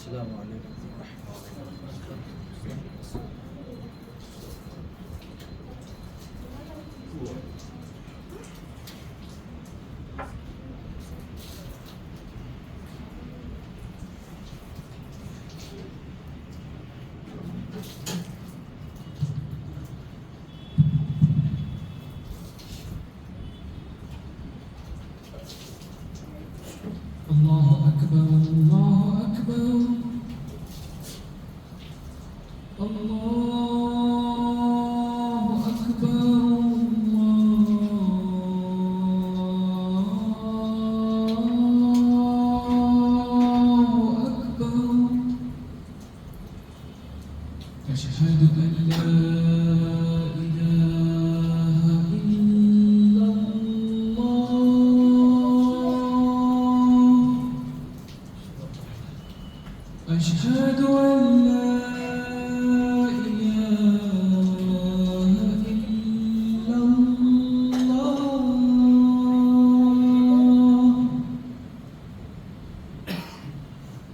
السلام عليكم ورحمة الله وبركاته. الله أكبر الله أكبر الله أكبر الله أكبر أشهد أن لا إله إلا الله أشهد أن لا إله إلا الله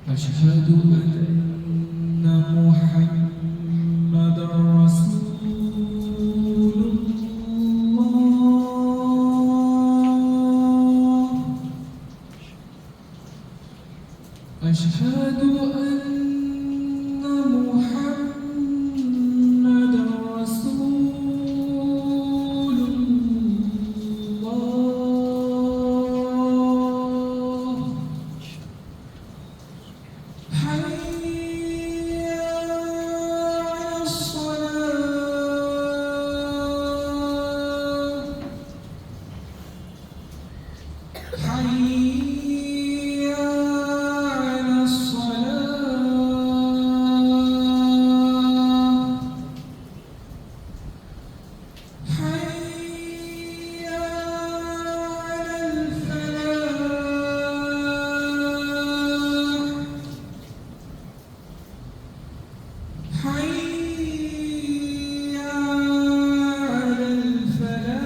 أشهد أن محمدا رسول الله أشهد أن محمدا رسول الله حي على الصلاة حي على الصلاة حي على الفلاح حي على الفلاح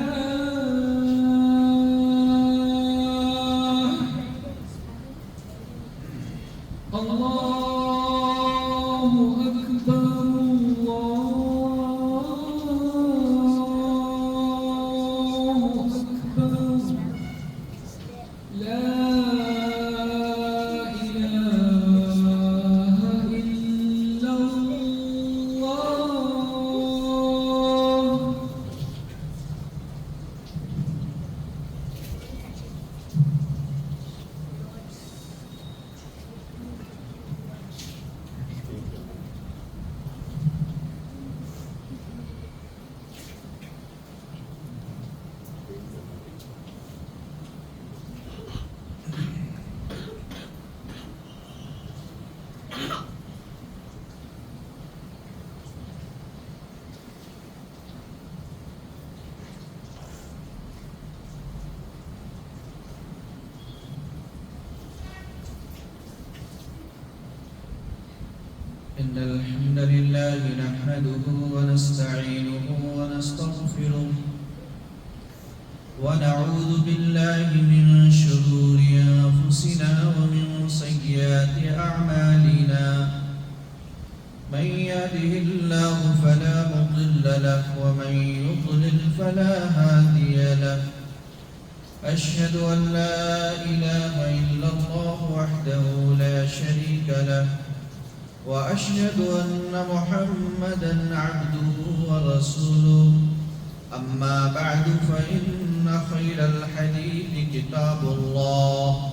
الله أكبر الله أكبر لا إله إلا الله إن الحمد لله نحمده ونستعينه ونستغفره ونعوذ بالله من شرور أنفسنا ومن سيئات أعمالنا من يهده الله فلا مضل له ومن يضلل فلا هادي له أشهد أن لا إله إلا الله وحده لا شريك له وأشهد أن محمدًا عبده ورسوله أما بعد فإن خير الحديث كتاب الله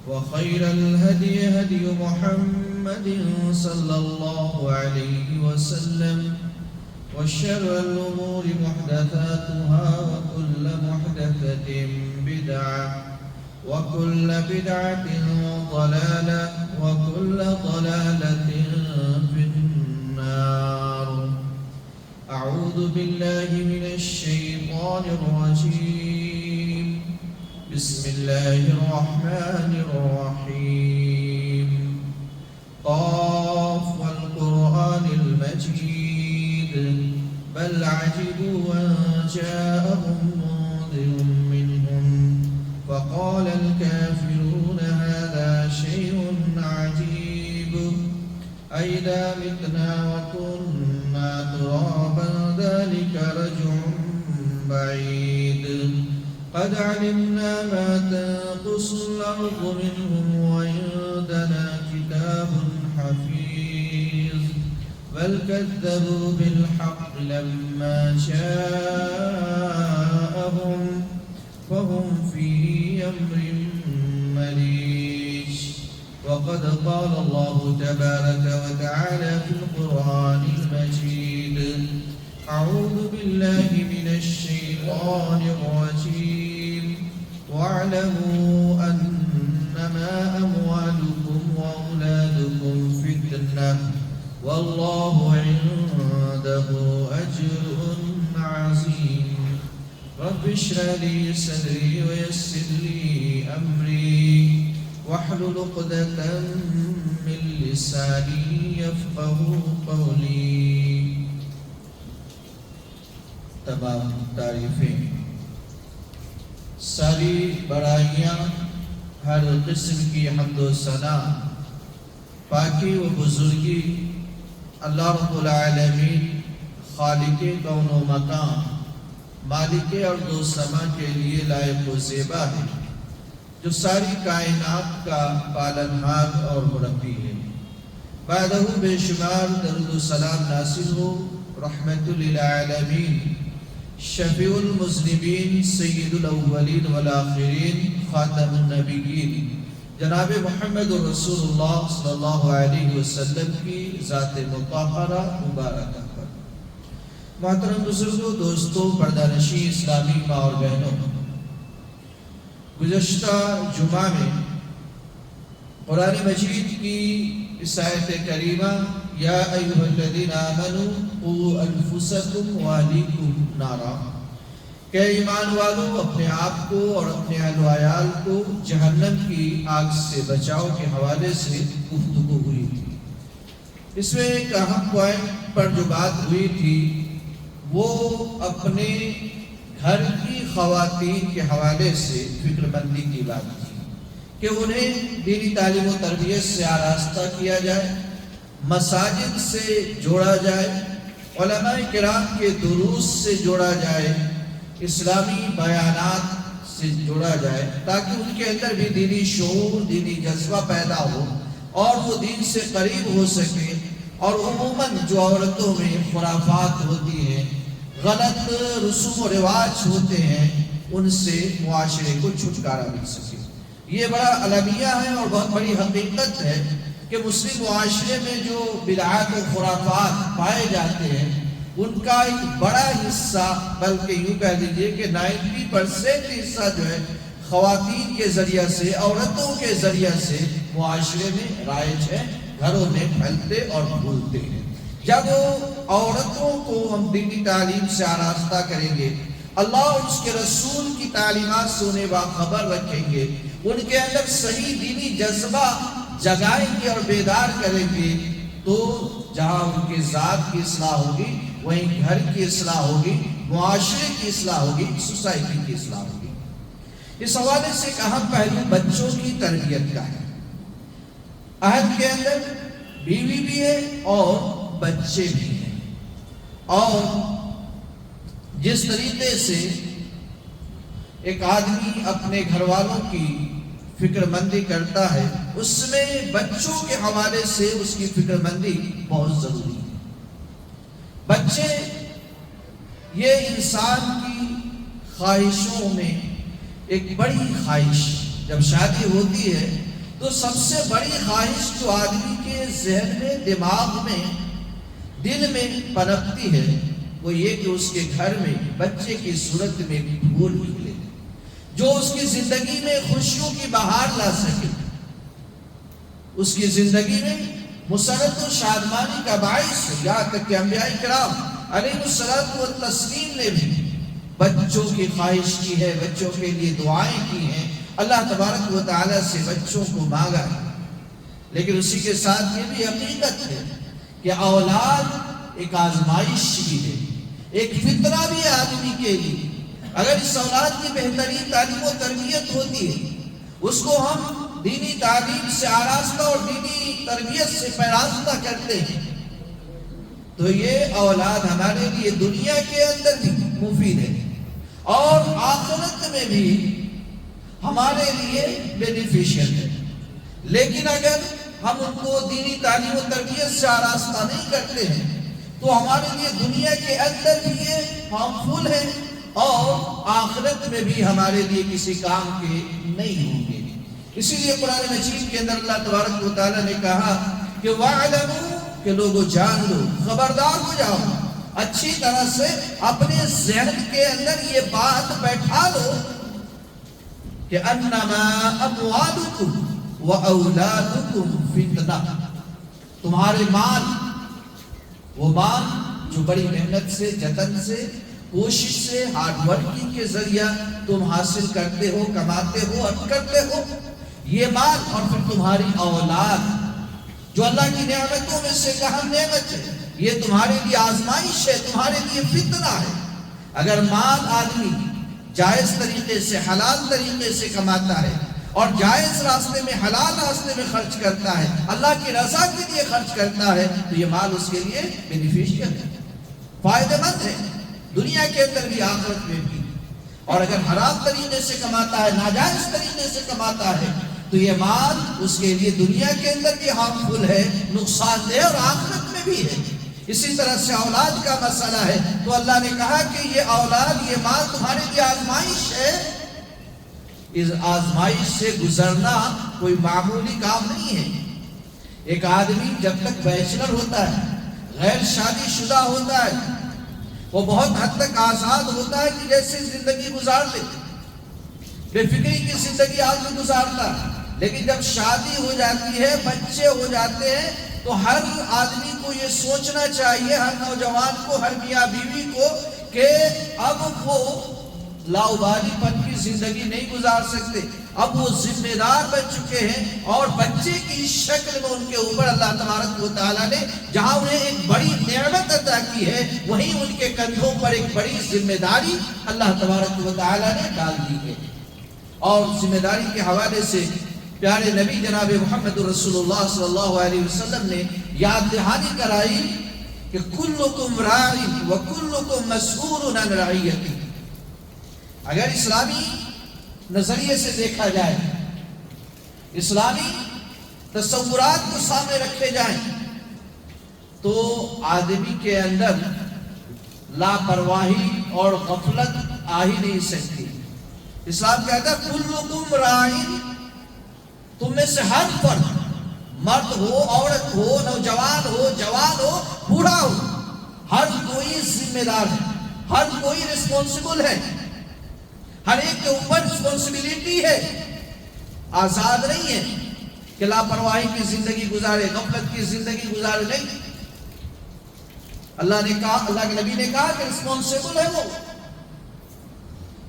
وخير الهدي هدي محمد صلى الله عليه وسلم وشر الأمور محدثاتها وكل محدثة بدعة وكل بدعة ضلالة وكل ضلالة في النار أعوذ بالله من الشيطان الرجيم بسم الله الرحمن الرحيم قاف والقرآن المجيد بل عجبوا أن جاءهم منذر منهم فقال الكافرون هذا شيء عجيب أَإِذَا مِتْنَا وَكُنَّا تُرَابًا ذَلِكَ رَجْعٌ بَعِيدٌ قَدْ عَلِمْنَا مَا تَنقُصُ الْأَرْضُ مِنْهُمْ وَعِندَنَا كِتَابٌ حَفِيظٌ بَلْ كَذَّبُوا بِالْحَقِّ لَمَّا جَاءَهُمْ فَهُمْ فِي أَمْرٍ مريج وقد قال الله تبارك وتعالى في القرآن المجيد أعوذ بالله من الشيطان الرجيم واعلموا أنما أموالكم وأولادكم فتنة والله عنده أجر عظيم رب اشرح لي صدري ويسر لي أمري واحلل عقدة من لساني يفقهوا قولي. تمام تعریفیں، ساری بڑائیاں، ہر قسم کی حمد و ثنا، پاکی و بزرگی اللہ رب العالمین خالق کون و مکان، مالک ارض و سما کے لیے لائق و زیبا ہے، جو ساری کائنات کا پالنہار اور مربی ہے. بعدہ بے شمار درود و سلام نازل ہو رحمت للعالمین، شفیع المذنبین، سید الاولین والآخرین، خاتم النبیین، جناب محمد رسول اللہ صلی اللہ علیہ وسلم کی ذات مطہرہ مبارکہ پر. محترم بزرگوں، دوستوں، پردہ نشین اسلامی ماں اور بہنوں، گزشتہ جمعہ میں قرآن مجید کی اس آیت کریمہ یا ایھا الذین آمنوا قوا انفسکم واہلیکم نارا، کہ ایمان والو اپنے آپ کو اور اپنے اہل و عیال کو جہنم کی آگ سے بچاؤ کے حوالے سے گفتگو ہوئی تھی. اس میں ایک اہم پوائنٹ پر جو بات ہوئی تھی وہ اپنے گھر کی خواتین کے حوالے سے فکر مندی کی بات تھی کہ انہیں دینی تعلیم و تربیت سے آراستہ کیا جائے، مساجد سے جوڑا جائے، علماء کرام کے دروس سے جوڑا جائے، اسلامی بیانات سے جوڑا جائے، تاکہ ان کے اندر بھی دینی شعور، دینی جذبہ پیدا ہو اور وہ دین سے قریب ہو سکے. اور عموماً جو عورتوں میں خرافات ہوتی ہیں، غلط رسوم و رواج ہوتے ہیں، ان سے معاشرے کو چھٹکارا مل سکے. یہ بڑا المیہ ہے اور بہت بڑی حقیقت ہے کہ مسلم معاشرے میں جو بدعات و خرافات پائے جاتے ہیں ان کا ایک بڑا حصہ، بلکہ یوں کہہ دیجئے کہ 90% حصہ جو ہے خواتین کے ذریعہ سے، عورتوں کے ذریعہ سے معاشرے میں رائج ہے، گھروں میں پھیلتے اور بھولتے ہیں. جب عورتوں کو ہم دینی تعلیم سے آراستہ کریں گے، اللہ اور اس کے رسول کی تعلیمات سے انہیں باخبر رکھیں گے، ان کے اندر صحیح دینی جذبہ جگائیں گے اور بیدار کریں گے، تو جہاں ان کے ذات کی اصلاح ہوگی وہیں گھر کی اصلاح ہوگی، معاشرے کی اصلاح ہوگی، سوسائٹی کی اصلاح ہوگی. اس حوالے سے ایک اہم پہلو بچوں کی تربیت کا ہے. عہد کے اندر بیوی بھی ہے اور بچے بھی ہیں، اور جس طریقے سے ایک آدمی اپنے گھر والوں کی فکر مندی کرتا ہے، اس میں بچوں کے حوالے سے اس کی فکر مندی بہت ضروری ہے. بچے یہ انسان کی خواہشوں میں ایک بڑی خواہش، جب شادی ہوتی ہے تو سب سے بڑی خواہش جو آدمی کے ذہن میں، دماغ میں، دل میں پنپتی ہے وہ یہ کہ اس کے گھر میں بچے کی صورت میں پھول نکلے جو اس کی زندگی میں خوشیوں کی بہار لا سکے، اس کی زندگی میں مسرت و شادمانی کا باعث. یہاں تک کہ انبیاء کرام علیہ الصلوۃ والتسلیم نے بھی بچوں کی خواہش کی ہے، بچوں کے لیے دعائیں کی ہیں، اللہ تبارک و تعالیٰ سے بچوں کو مانگا ہے. لیکن اسی کے ساتھ یہ بھی حقیقت ہے کہ اولاد ایک آزمائش بھی ہے، ایک فتنہ بھی ہے آدمی کے لیے. اگر اس اولاد کی بہترین تعلیم و تربیت ہوتی ہے، اس کو ہم دینی تعلیم سے آراستہ اور دینی تربیت سے پیراستہ کرتے ہیں تو یہ اولاد ہمارے لیے دنیا کے اندر بھی مفید ہے اور آخرت میں بھی ہمارے لیے بینیفیشل ہے. لیکن اگر ہم ان کو دینی تعلیم و تربیت سے آراستہ نہیں کرتے ہیں تو ہمارے لیے دنیا کے اندر بھی یہ ہارمفل ہے اور آخرت میں بھی ہمارے لیے کسی کام کے نہیں ہوں گے. اسی لیے قرآن مجید کے اندر اللہ تبارک و تعالیٰ نے کہا کہ وَاعْلَمُوا کہ لوگوں جان لو، خبردار ہو جاؤ، اچھی طرح سے اپنے ذہن کے اندر یہ بات بیٹھا لو کہ انما اموالکم واولادکم فتنہ، تمہارے مال، وہ مال جو بڑی محنت سے، جتن سے، کوشش سے، ہارڈ ورکنگ کے ذریعہ تم حاصل کرتے ہو، کماتے ہو، ارن کرتے ہو، یہ مال اور پھر تمہاری اولاد جو اللہ کی نعمتوں میں سے اہم نعمت ہے، یہ تمہارے لیے آزمائش ہے، تمہارے لیے فتنہ ہے. اگر مال آدمی جائز طریقے سے، حلال طریقے سے کماتا ہے اور جائز راستے میں، حلال راستے میں خرچ کرتا ہے، اللہ کی رضا کے لیے خرچ کرتا ہے تو یہ مال اس کے لیے بینیفیشل ہے، فائدہ مند ہے، دنیا کے اندر بھی آخرت میں بھی. اور اگر حرام طریقے سے کماتا ہے، ناجائز طریقے سے کماتا ہے تو یہ مال اس کے لیے دنیا کے اندر بھی ہارمفل ہے، نقصان دہ، اور آخرت میں بھی ہے. اسی طرح سے اولاد کا مسئلہ ہے تو اللہ نے کہا کہ یہ اولاد، یہ مال تمہارے لیے آزمائش ہے. اس آزمائش سے گزرنا کوئی معمولی کام نہیں ہے. ایک آدمی جب تک بیچلر ہوتا ہے، غیر شادی شدہ ہوتا ہے، وہ بہت حد تک آزاد ہوتا ہے کہ جیسے زندگی گزار لے، بے فکری کی زندگی آدمی گزارتا ہے. لیکن جب شادی ہو جاتی ہے، بچے ہو جاتے ہیں تو ہر آدمی کو یہ سوچنا چاہیے، ہر نوجوان کو، ہر میاں بیوی کو، کہ اب وہ لاؤبالی پن کی زندگی نہیں گزار سکتے، اب وہ ذمہ دار بن چکے ہیں اور بچے کی شکل میں ان کے اوپر اللہ تبارک و تعالیٰ نے جہاں انہیں ایک بڑی نعمت عطا کی ہے، وہیں ان کے کندھوں پر ایک بڑی ذمہ داری اللہ تبارک و تعالیٰ نے ڈال دی ہے. اور ذمہ داری کے حوالے سے پیارے نبی جناب محمد رسول اللہ صلی اللہ علیہ وسلم نے یاد دہانی کرائی کہ کلکم راع وکلکم مسئول عن رعیتہ. اگر اسلامی نظریے سے دیکھا جائے، اسلامی تصورات کو سامنے رکھے جائیں تو آدمی کے اندر لاپرواہی اور غفلت آ ہی نہیں سکتی. اسلام کہتا ہے کلکم راع، تم میں سے ہر فرد، مرد ہو، عورت ہو، نوجوان ہو، جوان ہو، بوڑھا ہو، ہر کوئی ذمہ دار ہے، ہر کوئی رسپانسبل ہے، ہر ایک کے اوپر رسپانسبلٹی ہے. آزاد نہیں ہے کہ لاپرواہی کی زندگی گزارے، غفلت کی زندگی گزارے، نہیں. اللہ نے کہا، اللہ کے نبی نے کہا کہ رسپانسبل ہے وہ.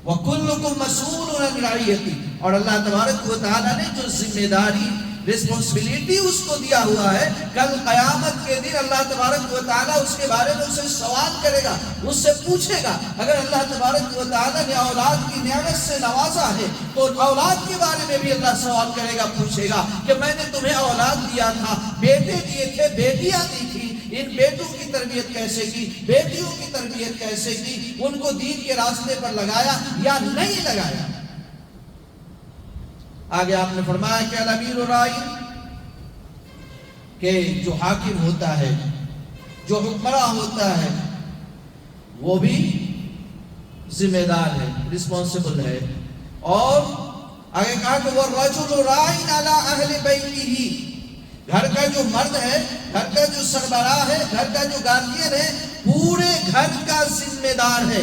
وَكُلُّكُمْ مَسْئُولٌ عَنْ رَعِيَّتِهِ، اور اللہ تبارک و تعالیٰ نے جو ذمہ داری، رسپانسبلٹی اس کو دیا ہوا ہے، کل قیامت کے دن اللہ تبارک و تعالیٰ اس کے بارے میں اسے سوال کرے گا، اس سے پوچھے گا. اگر اللہ تبارک و تعالیٰ نے اولاد کی نعمت سے نوازا ہے تو اولاد کے بارے میں بھی اللہ سوال کرے گا، پوچھے گا کہ میں نے تمہیں اولاد دیا تھا، بیٹے دیے تھے، بیٹیاں دی تھی، ان بیٹوں کی تربیت کیسے کی، بیٹیوں کی تربیت کیسے کی، ان کو دین کے راستے پر لگایا یا نہیں لگایا. آگے آپ نے فرمایا کہ الامیر راعی، کہ جو حاکم ہوتا ہے، جو حکمراں ہوتا ہے، وہ بھی ذمہ دار ہے، رسپانسبل ہے. اور آگے کہا کہ والرجل راع علی اہل بیتہ، گھر کا جو مرد ہے، گھر کا جو سربراہ ہے، گھر کا جو گارڈین ہے، پورے گھر کا ذمہ دار ہے.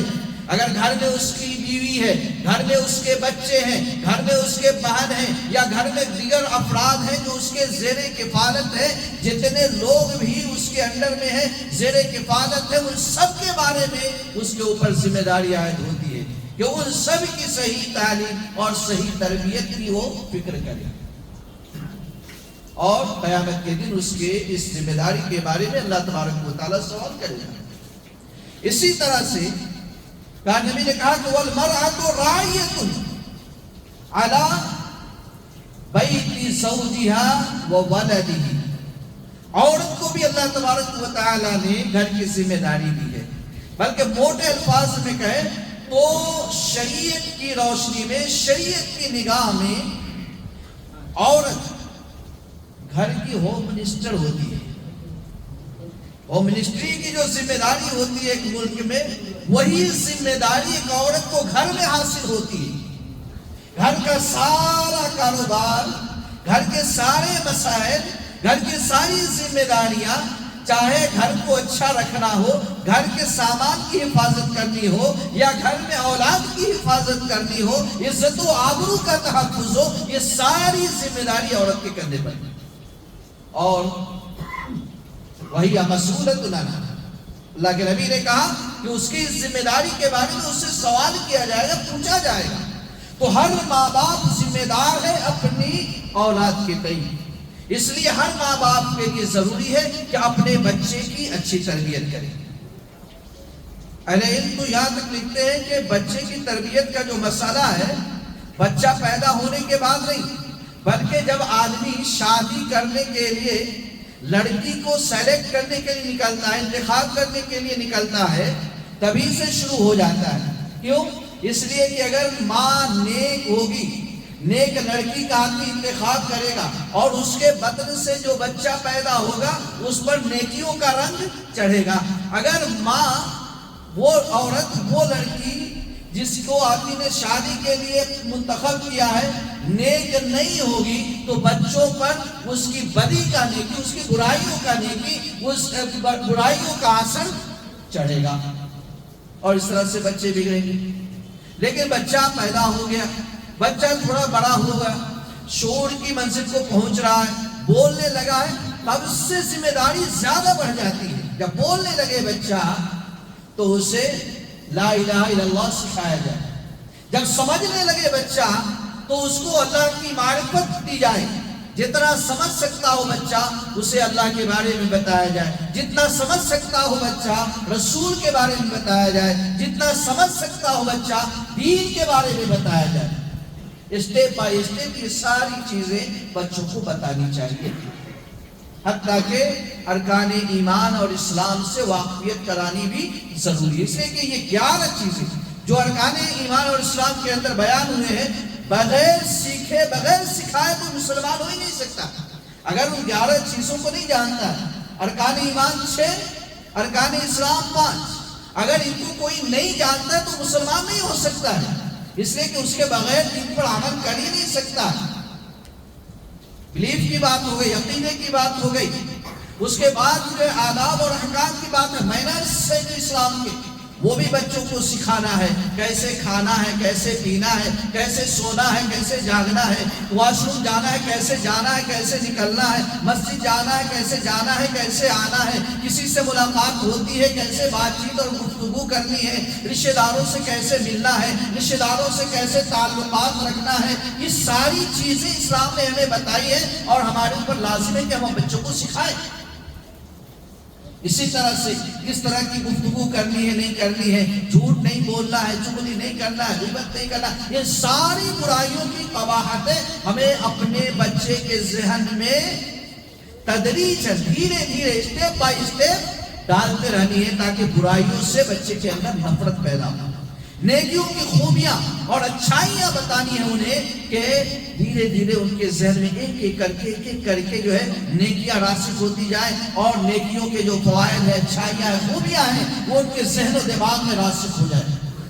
اگر گھر میں اس کی بیوی ہے، گھر میں اس کے بچے ہیں، گھر میں اس کے بہن ہیں، یا گھر میں دیگر افراد ہیں جو اس کے زیر کفالت ہیں، جتنے لوگ بھی اس کے انڈر میں ہیں، زیر کفالت ہیں، ان سب کے بارے میں اس کے اوپر ذمہ داری عائد ہوتی ہے کہ ان سب کی صحیح تعلیم اور صحیح تربیت کی وہ فکر کرے. اور قیامت کے دن اس کے اس ذمہ داری کے بارے میں اللہ تبارک و تعالیٰ سوال کرے گا. اسی طرح سے نبی نے کہا کہ والمرأة راعیۃ علی بیت زوجہا و ولدہ، عورت کو بھی اللہ تبارک و تعالیٰ نے گھر کی ذمہ داری دی ہے، بلکہ موٹے الفاظ میں کہیں تو شریعت کی روشنی میں، شریعت کی نگاہ میں عورت گھر کی ہوم منسٹر ہوتی ہے۔ ہوم منسٹری کی جو ذمہ داری ہوتی ہے ایک ملک میں، وہی ذمہ داری ایک عورت کو گھر میں حاصل ہوتی ہے۔ گھر کا سارا کاروبار، گھر کے سارے مسائل، گھر کی ساری ذمہ داریاں، چاہے گھر کو اچھا رکھنا ہو، گھر کے سامان کی حفاظت کرنی ہو، یا گھر میں اولاد کی حفاظت کرنی ہو، عزت و آبرو کا تحفظ ہو، یہ ساری ذمہ داری عورت کے کندھے پر ہے۔ اور وہی مسئولۃ لنا، اللہ کے نبی نے کہا کہ اس کی ذمہ داری کے بارے میں اس سے سوال کیا جائے گا، پوچھا جائے گا۔ تو ہر ماں باپ ذمہ دار ہے اپنی اولاد کے تئیں، اس لیے ہر ماں باپ کے لیے ضروری ہے کہ اپنے بچے کی اچھی تربیت کرے۔ اہل علم تو یہاں تک لکھتے ہیں کہ بچے کی تربیت کا جو مسئلہ ہے، بچہ پیدا ہونے کے بعد نہیں، بلکہ جب آدمی شادی کرنے کے لیے لڑکی کو سیلیکٹ کرنے کے لیے نکلتا ہے، انتخاب کرنے کے لیے نکلتا ہے، تبھی سے شروع ہو جاتا ہے۔ کیوں؟ اس لیے کہ اگر ماں نیک ہوگی، نیک لڑکی کا آدمی انتخاب کرے گا، اور اس کے بدن سے جو بچہ پیدا ہوگا اس پر نیکیوں کا رنگ چڑھے گا۔ اگر ماں، وہ عورت، وہ لڑکی جس کو آدمی نے شادی کے لیے منتخب کیا ہے، نیک نہیں ہوگی تو بچوں پر اس کی بدی کا نیکی، اس کی برائیوں کا نیکی، اس برائیوں کا اثر چڑھے گا، اور اس طرح سے بچے بگڑیں گے۔ لیکن بچہ پیدا ہو گیا، بچہ تھوڑا بڑا ہوگا، شعور کی منزل کو پہنچ رہا ہے، بولنے لگا ہے، تب اس سے ذمہ داری زیادہ بڑھ جاتی ہے۔ جب بولنے لگے بچہ تو اسے لا الہ الا اللہ سکھایا جائے، جب سمجھنے لگے بچہ تو اس کو اللہ کی معرفت دی جائے، جتنا سمجھ سکتا ہو بچہ اسے اللہ کے بارے میں بتایا جائے، جتنا سمجھ سکتا ہو بچہ رسول کے بارے میں بتایا جائے، جتنا سمجھ سکتا ہو بچہ دین کے بارے میں بتایا جائے۔ اسٹیپ بائی اسٹیپ یہ ساری چیزیں بچوں کو بتانی چاہیے، حتیٰ کہ ارکان ایمان اور اسلام سے واقفیت کرانی بھی ضروری ہے۔ اس لیے کہ یہ 11 چیزیں جو ارکان ایمان اور اسلام کے اندر بیان ہوئے ہیں، بغیر سیکھے، بغیر سکھائے کوئی مسلمان ہو ہی نہیں سکتا۔ اگر ان 11 چیزوں کو نہیں جانتا ہے، ارکان ایمان 6، ارکان اسلام 5، اگر ان کو کوئی نہیں جانتا ہے تو مسلمان نہیں ہو سکتا ہے، اس لیے کہ اس کے بغیر دین پر عمل کر ہی نہیں سکتا۔ بلیف کی بات ہو گئی، عقیدے کی بات ہو گئی، اس کے بعد جو آداب اور احکام کی بات ہے، مینرز سے جو اسلام کے، وہ بھی بچوں کو سکھانا ہے، کیسے کھانا ہے، کیسے پینا ہے، کیسے سونا ہے، کیسے جاگنا ہے، واش روم جانا ہے کیسے جانا ہے، کیسے نکلنا ہے، مسجد جانا ہے کیسے جانا ہے، کیسے آنا ہے، کسی سے ملاقات ہوتی ہے کیسے بات چیت اور گفتگو کرنی ہے، رشتہ داروں سے کیسے ملنا ہے، رشتہ داروں سے کیسے تعلقات رکھنا ہے، یہ ساری چیزیں اسلام نے ہمیں بتائی ہے، اور ہمارے اوپر لازم ہے کہ ہم بچوں کو سکھائیں۔ اسی طرح سے کس طرح کی گفتگو کرنی ہے، نہیں کرنی ہے، جھوٹ نہیں بولنا ہے، چغلی نہیں کرنا ہے، غیبت نہیں کرنا، یہ ساری برائیوں کی قباحتیں ہمیں اپنے بچے کے ذہن میں تدریجاً، دھیرے دھیرے، اسٹیپ بائی اسٹیپ ڈالتے رہنی ہے، تاکہ برائیوں سے بچے کے اندر نفرت پیدا ہو۔ نیکیوں کی خوبیاں اور اچھائیاں بتانی ہیں انہیں، کہ دھیرے دھیرے ان کے ذہن میں ایک ایک کر کے جو ہے نیکیاں راسخ ہوتی جائیں، اور نیکیوں کے جو فوائد ہیں، اچھائیاں ہیں، خوبیاں ہیں، وہ ان کے ذہن و دماغ میں راسخ ہو جائیں۔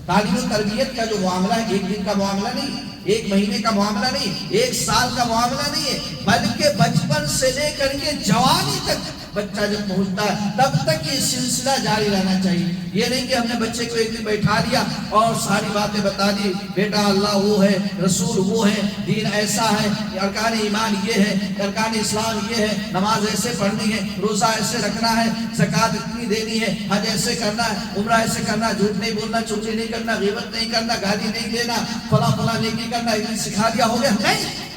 تعلیم و تربیت کا جو معاملہ ہے، ایک دن کا معاملہ نہیں، ایک مہینے کا معاملہ نہیں، ایک سال کا معاملہ نہیں ہے، بلکہ بچپن سے لے کر کے جوانی تک بچہ جب پہنچتا ہے تب تک یہ سلسلہ جاری رہنا چاہیے۔ یہ نہیں کہ ہم نے بچے کو ایک دن بیٹھا لیا اور ساری باتیں بتا دی، بیٹا اللہ وہ ہے، رسول وہ ہے، دین ایسا ہے، ارکان ایمان یہ ہے، ارکان اسلام یہ ہے، نماز ایسے پڑھنی ہے، روزہ ایسے رکھنا ہے، زکوٰۃ اتنی دینی ہے، حج ایسے کرنا ہے، عمرہ ایسے کرنا ہے، جھوٹ نہیں بولنا، چغلی نہیں کرنا، غیبت نہیں کرنا، گالی نہیں دینا، فلاں فلاں نیکی کرنا، ایک دن سکھا دیا ہو گیا، نہیں۔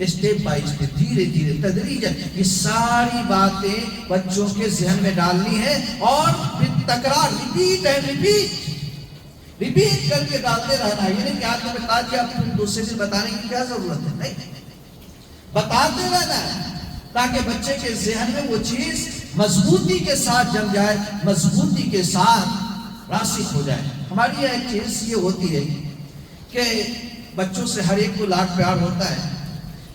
اسٹیپ بائی اسٹیپ، دھیرے دھیرے، تدریجاً یہ ساری باتیں بچوں کے ذہن میں ڈالنی ہے، اور تکرار، ریپیٹ اینڈ ریپیٹ کر کے ڈالتے رہنا ہے۔ یہ نہیں کہ آج میں بتا دیا پھر دوسرے دن بتانے کی کیا ضرورت ہے، نہیں، بتاتے رہنا ہے تاکہ بچے کے ذہن میں وہ چیز مضبوطی کے ساتھ جم جائے، مضبوطی کے ساتھ راسخ ہو جائے۔ ہماری ایک چیز یہ ہوتی ہے کہ بچوں سے ہر ایک کو لاڈ پیار ہوتا ہے،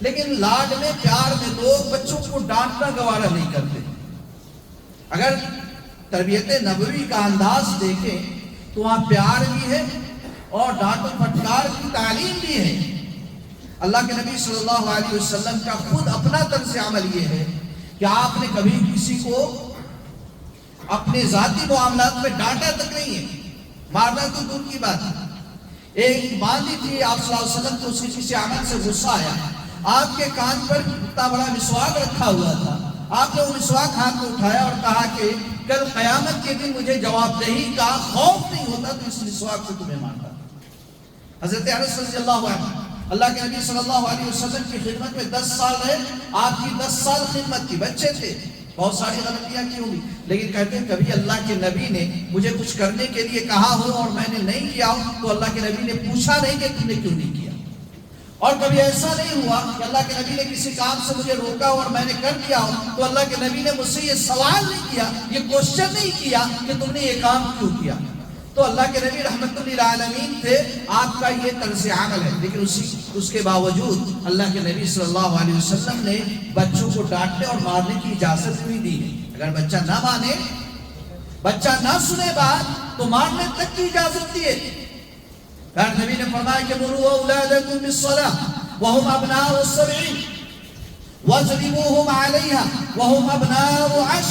لیکن لاڈ میں پیار میں لوگ بچوں کو ڈانٹنا گوارا نہیں کرتے۔ اگر تربیت نبوی کا انداز دیکھیں تو وہاں پیار بھی ہے اور ڈانٹ و پھٹکار کی تعلیم بھی ہے۔ اللہ کے نبی صلی اللہ علیہ وسلم کا خود اپنا طرز عمل یہ ہے کہ آپ نے کبھی کسی کو اپنے ذاتی معاملات میں ڈانٹا تک نہیں ہے، مارنا تو دور کی بات ہے۔ ایک باندھی تھی، آپ صلی اللہ علیہ وسلم کو کسی عمل سے غصہ آیا، آپ کے کان پر اتنا بڑا مسواک رکھا ہوا تھا، آپ نے وہ مسواک ہاتھ میں اٹھایا اور کہا کہ کل قیامت کے دن مجھے جواب دہی کا خوف نہیں ہوتا تو اس مسواک سے تمہیں مارتا۔ حضرت انس رضی اللہ عنہ اللہ کے نبی صلی اللہ علیہ وسلم کی خدمت میں 10 سال رہے، آپ کی 10 سال خدمت کی، بچے تھے، بہت ساری غلطیاں کی ہوگی، لیکن کہتے ہیں کبھی اللہ کے نبی نے مجھے کچھ کرنے کے لیے کہا ہو اور میں نے نہیں کیا ہو تو اللہ کے نبی نے پوچھا نہیں کہ تم نے کیوں نہیں کیا، اور کبھی ایسا نہیں ہوا کہ اللہ کے نبی نے کسی کام سے مجھے روکا اور میں نے کر دیا ہو تو اللہ کے نبی نے مجھ سے یہ سوال نہیں کیا، یہ کوشچن نہیں کیا کہ تم نے یہ کام کیوں کیا۔ تو اللہ کے نبی رحمت للعالمین تھے، آپ کا یہ طرز عمل ہے، لیکن اس کے باوجود اللہ کے نبی صلی اللہ علیہ وسلم نے بچوں کو ڈانٹنے اور مارنے کی اجازت بھی دی ہے۔ اگر بچہ نہ مانے، بچہ نہ سنے بات تو مارنے تک کی اجازت دی ہے۔ پھر نبی نے فرمایا کہ مروا اولادکم بالصلاۃ وهم ابناء 7 واضربوهم علیہا وهم ابناء 10،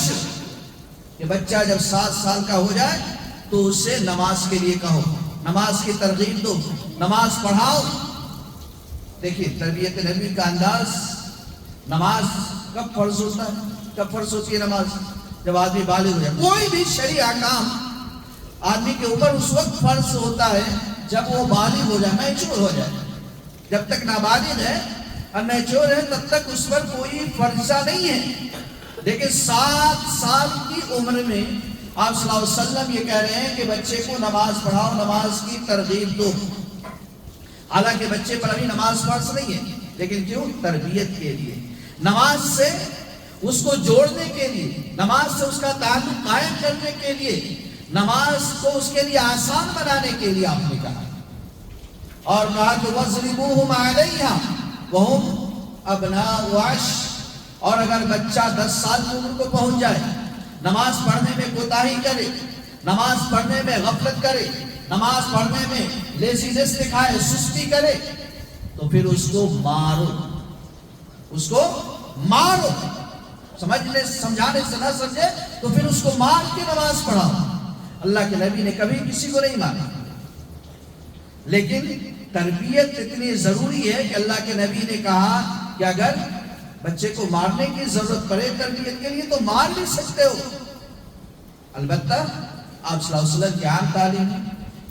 کہ بچہ جب 7 سال کا ہو جائے تو اسے نماز کے لیے کہو، نماز کی ترغیب دو، نماز پڑھاؤ۔ دیکھیے تربیت نبی کا انداز، نماز کب فرض ہوتا ہے، کب فرض ہوتی ہے نماز؟ جب آدمی بالغ ہو جائے۔ کوئی بھی شرعی احکام آدمی کے اوپر اس وقت فرض ہوتا ہے جب وہ بالغ ہو جائے، میچور ہو جائے۔ جب تک نابالغ ہے اور میچور ہے تب تک اس پر کوئی فرضہ نہیں ہے، لیکن 7 سال کی عمر میں آپ صلی اللہ علیہ وسلم یہ کہہ رہے ہیں کہ بچے کو نماز پڑھاؤ، نماز کی ترغیب دو۔ حالانکہ بچے پر ابھی نماز فرض نہیں ہے، لیکن کیوں؟ تربیت کے لیے، نماز سے اس کو جوڑنے کے لیے، نماز سے اس کا تعلق قائم کرنے کے لیے، نماز کو اس کے لیے آسان بنانے کے لیے آپ نے کہا، اور کہا کہ وَاضْرِبُوهُمْ عَلَيْهَا وَهُمْ أَبْنَاءُ 10۔ اور اگر بچہ 10 سال کی عمر کو پہنچ جائے، نماز پڑھنے میں کوتاہی کرے، نماز پڑھنے میں غفلت کرے، نماز پڑھنے میں لیزینس دکھائے، سستی کرے، تو پھر اس کو مارو، اس کو مارو۔ سمجھنے سمجھانے سے نہ سمجھے تو پھر اس کو مار کے نماز پڑھاؤ۔ اللہ کے نبی نے کبھی کسی کو نہیں مارا، لیکن تربیت اتنی ضروری ہے کہ اللہ کے نبی نے کہا کہ اگر بچے کو مارنے کی ضرورت پڑے تربیت کے لیے تو مار بھی سکتے ہو۔ البتہ آپ صلی اللہ علیہ وسلم کی عام تعلیم ہے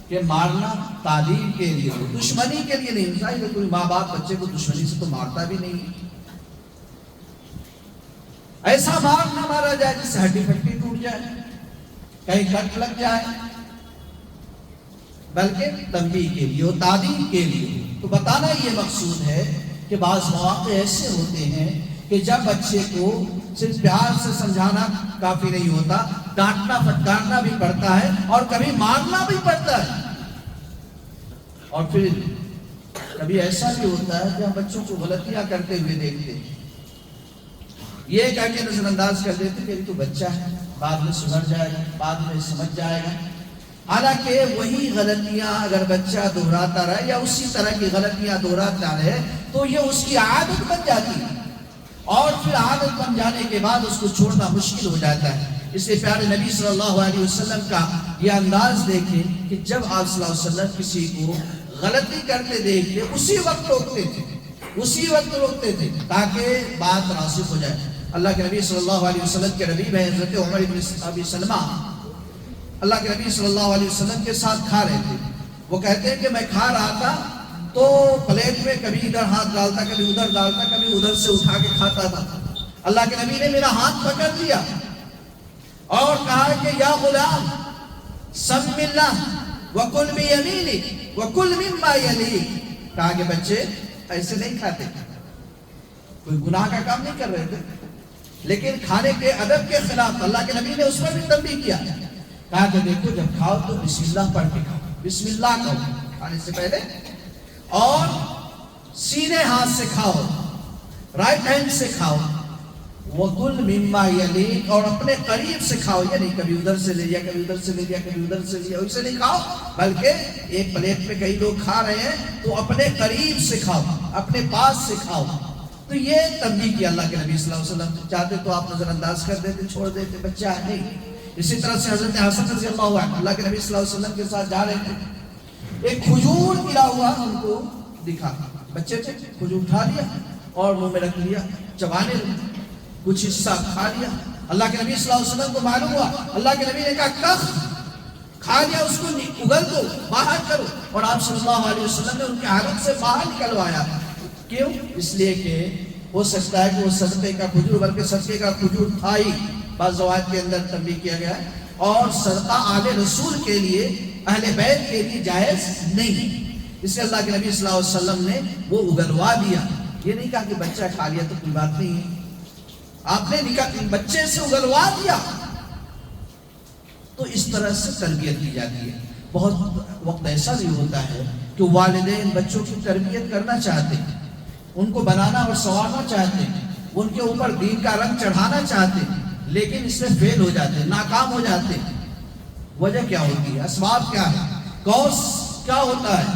کہ مارنا تعلیم کے لیے ہو، دشمنی کے لیے نہیں۔ ظاہر ہے کوئی ماں باپ بچے کو دشمنی سے تو مارتا بھی نہیں، ایسا مار نہ مارا جائے جس سے ہڈی پھٹی ٹوٹ جائے، کہیں کٹ لگ جائے، بلکہ تنبیہ کے لیے، تعلیم کے لیے۔ تو بتانا یہ مقصود ہے کہ بعض مواقع ایسے ہوتے ہیں کہ جب بچے کو صرف پیار سے سمجھانا کافی نہیں ہوتا، ڈانٹنا پھٹکارنا بھی پڑتا ہے اور کبھی مارنا بھی پڑتا ہے، اور پھر کبھی ایسا بھی ہوتا ہے کہ ہم بچوں کو غلطیاں کرتے ہوئے دیکھتے ہیں، یہ کہہ کے نظر انداز کر دیتے کہ تو بچہ ہے، بعد میں سدھر جائے گا، بعد میں سمجھ جائے گا۔ حالانکہ وہی غلطیاں اگر بچہ دہراتا رہے یا اسی طرح کی غلطیاں دہراتا رہے تو یہ اس کی عادت بن جاتی ہے، اور پھر عادت بن جانے کے بعد اس کو چھوڑنا مشکل ہو جاتا ہے۔ اس لیے پیارے نبی صلی اللہ علیہ وسلم کا یہ انداز دیکھیں کہ جب آپ صلی اللہ علیہ وسلم کسی کو غلطی کرتے دیکھتے اسی وقت روکتے تھے، اسی وقت روکتے تھے تاکہ بات راسخ ہو جائے۔ اللہ کے نبی صلی اللہ علیہ وسلم کے ربیب ہیں حضرت عمر بن ابی سلمہ، اللہ کے نبی صلی اللہ علیہ وسلم کے ساتھ کھا رہے تھے۔ وہ کہتے ہیں کہ میں کھا رہا تھا تو پلیٹ میں کبھی ادھر ہاتھ ڈالتا، کبھی ادھر ڈالتا، کبھی ادھر سے اٹھا کے کھاتا تھا۔ اللہ کے نبی نے میرا ہاتھ پکڑ لیا اور کہا کہ یا غلام سم اللہ وکل بیمینک وکل مما یلیک، کہا کہ بچے ایسے نہیں کھاتے، کوئی گناہ کا کام نہیں کر رہے تھے، لیکن کھانے کے ادب کے خلاف اللہ کے نبی نے اس پر بھی تنبیہ کیا، کہا کہ دیکھو جب کھاؤ تو بسم اللہ پڑھ کے کھاؤ، بسم اللہ کہو کھانے سے پہلے، اور سینے ہاتھ سے کھاؤ، رائٹ ہینڈ سے کھاؤ، وَكُلْ مِمَّا يَلِيكَ، اور اپنے قریب سے کھاؤ، یہ نہیں کبھی ادھر سے لے لیا، کبھی ادھر سے لے لیا، کبھی ادھر سے لیا، اسے نہیں کھاؤ، بلکہ ایک پلیٹ میں کئی لوگ کھا رہے ہیں تو اپنے قریب سے کھاؤ، اپنے پاس سے کھاؤ۔ تو یہ تنبیہ کیا اللہ کے نبی صلی اللہ علیہ وسلم، چاہتے تو آپ نظر انداز کر دیتے، چھوڑ دیتے، بچہ ہے نہیں۔ اسی طرح سے حضرت حسن رضی اللہ عنہ اللہ کے نبی صلی اللہ علیہ وسلم کے ساتھ جا رہے تھے، ایک کھجور گرا ہوا ان کو دکھا، بچے تھے، کھجور اٹھا لیا اور منہ میں رکھ لیا، چبانے لگے، کچھ حصہ کھا لیا۔ اللہ کے نبی صلی اللہ علیہ وسلم کو معلوم ہوا، اللہ کے نبی نے کہا کخ، کھا لیا اس کو اگل دو، باہر کرو، اور آپ صلی اللہ علیہ وسلم نے ان کے حالت سے باہر نکلوایا۔ کیوں؟ اس لیے کہ ہو سکتا ہے کہ وہ صدقے کا کھجور، بلکہ صدقے کا کھجور تھا ہی، بعض روایت کے اندر تنبیہ کیا گیا ہے، اور صدقہ آل رسول کے لیے، اہل بیت کے لیے جائز نہیں، اس لیے اللہ کے نبی صلی اللہ علیہ وسلم نے وہ اگلوا دیا۔ یہ نہیں کہا کہ بچہ کھا لیا تو کوئی بات نہیں ہے، آپ نے بچے سے اگلوا دیا۔ تو اس طرح سے تربیت کی جاتی ہے۔ بہت وقت ایسا بھی ہوتا ہے کہ والدین بچوں کی تربیت کرنا چاہتے ہیں، ان کو بنانا اور سنوارنا چاہتے ہیں، ان کے اوپر دین کا رنگ چڑھانا چاہتے ہیں، لیکن اس میں فیل ہو جاتے ہیں، ناکام ہو جاتے ہیں۔ وجہ کیا ہوتی ہے؟ اسباب کیا ہے؟ کاز کیا ہوتا ہے؟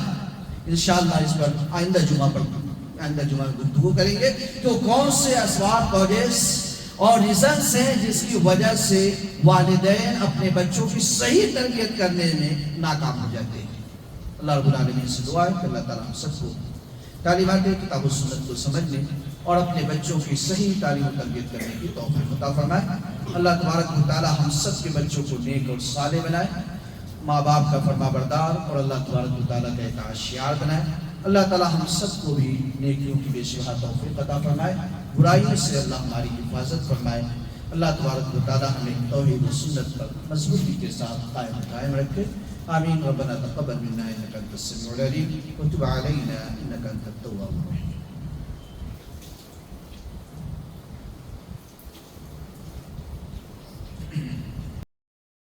انشاءاللہ اس پر آئندہ جمعہ میں گفتگو کریں گے کہ کون سے اسباب، کاجز اور ریزنز ہیں جس کی وجہ سے والدین اپنے بچوں کی صحیح تربیت کرنے میں ناکام ہو جاتے ہیں۔ اللہ رب العالمین سے دعا ہے کہ اللہ تعالیٰ ہم سب کو تعلیمات کتاب و سنت کو سمجھنے اور اپنے بچوں کی صحیح تعلیم و تربیت کرنے کی توفیق عطا فرمائے۔ اللہ تبارک و تعالیٰ ہم سب کے بچوں کو نیک اور صالح بنائے، ماں باپ کا فرما بردار اور اللہ تبارک و تعالیٰ کا اطاعت شعار بنائے۔ اللہ تعالیٰ ہم سب کو بھی نیکیوں کی بے شبہ توفیق عطا فرمائے، برائیوں سے اللہ ہماری حفاظت فرمائے۔ اللہ تبارک و تعالیٰ ہمیں توحید و سنت پر مضبوطی کے ساتھ قائم رکھے۔ آمین۔ ربنا تقبل منا انك انت السميع العليم وتب علينا انك انت التواب الرحيم۔